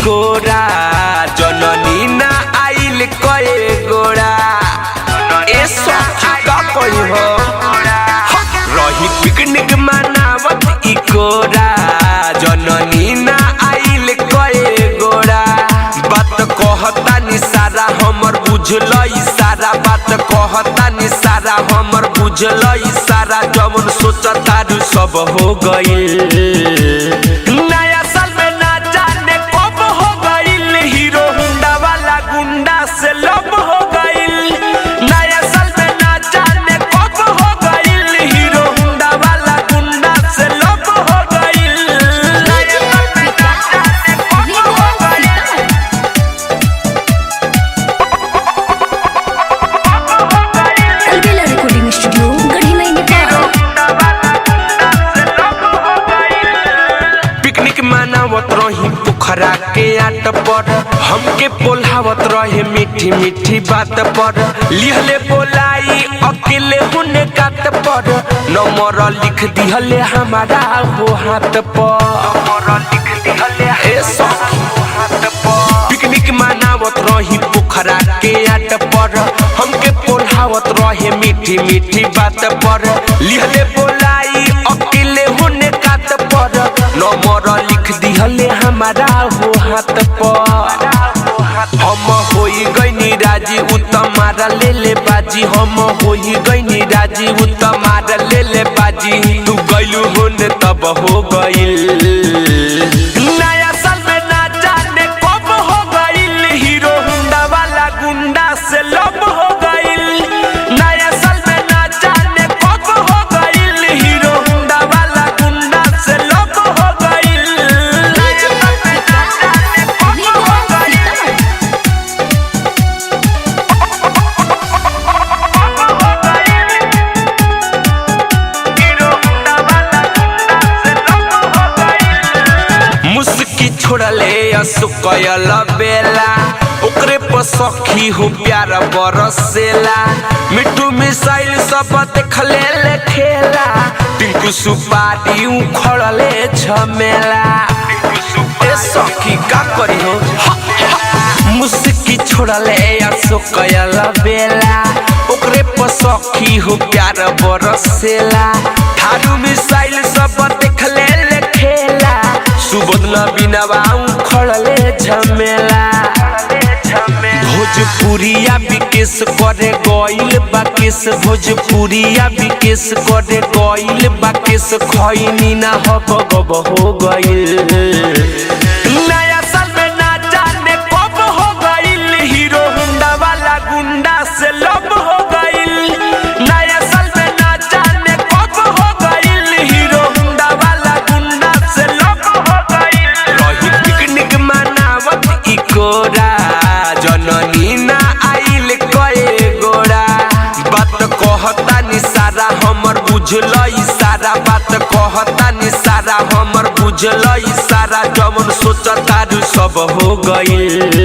कोरा जननी ना आइल कए गोड़ा ए सखी का कोई हो रही पिकनिक मनावत ई कोरा जननी ना आइल कए गोड़ा बात कहता नि सारा हमर बुझल सारा बात कहता नि सारा हमर बुझल सारा जवन सोचता सब हो गइल नया साल में ना जाने कब हो गइल हीरो हुंडा वाला गुंडा से लब हो गइल नया साल में ना जाने कब हो गइल हीरो हुंडा वाला गुंडा से लब हो गइल नया साल में ना जाने कब हो गइल अलबेला रिकॉर्डिंग स्टूडियो गढ़ी में पिकनिक मनावत रही पोखरा के आट पर हमके बोलावत रहे मीठी मीठी बात पर लिहले बोलाई अकेले हुने काट पर नंबर लिख दिहले हमारा हो हाथ पर नंबर लिख दिहले ए सखी हाथ पर पिकनिक मनावत रही पोखरा के आट पर हमके बोलावत रहे मीठी मीठी बात पर लिहले बोलाई अकेले हुने काट पर नंबर लिख दिहले हमारा हो हाथ पर हम होई गइनी राजी उ तमारा ले ले बाजी हम होई गइनी राजी उ तमारा ले ले बाजी तू गइलू होने तब हो गइल नया साल में ना जाने कब हो गइल हीरो हुंडा वाला गुंडा से लब हो गइल नया साल में ना जाने कब हो गइल हीरो हुंडा वाला गुंडा से लब हो गइल नया साल में ना जाने कब हो गइल मुस्की छोड़ले असुकयल बेला ओकरे पर सखी हो प्यार बरसेला मिट्टू मिसाइल सब देखले ले खेला टिंकू सुपारी उखड़ले झमेला ए सखी का करी हो मुस्की छोड़ले असुकयल बेला ओकरे पर सखी हो प्यार बरसेला थारू मिसाइल सब देखले ले खेला सुबोधना बिना बाऊ खड़ले झमेला भोजपुरिया विकेश करे गइल बाकेश भोजपुरिया विकेश करे गइल बाकेश खैनी ना हब गब हो गइल नया साल में ना जाने कब हो गइल हीरो हुंडा वाला गुंडा से लब हो गइल नया साल में ना जाने कब हो गइल हीरो हुंडा वाला गुंडा से लब हो गइल रही पिकनिक मनावत ई कोरा जननी ना आइल कए गोड़ा बात कहता नि सारा हमर बुझल सारा बात कहता नि सारा हमर बुझल सारा जवन सोचता सब हो गइल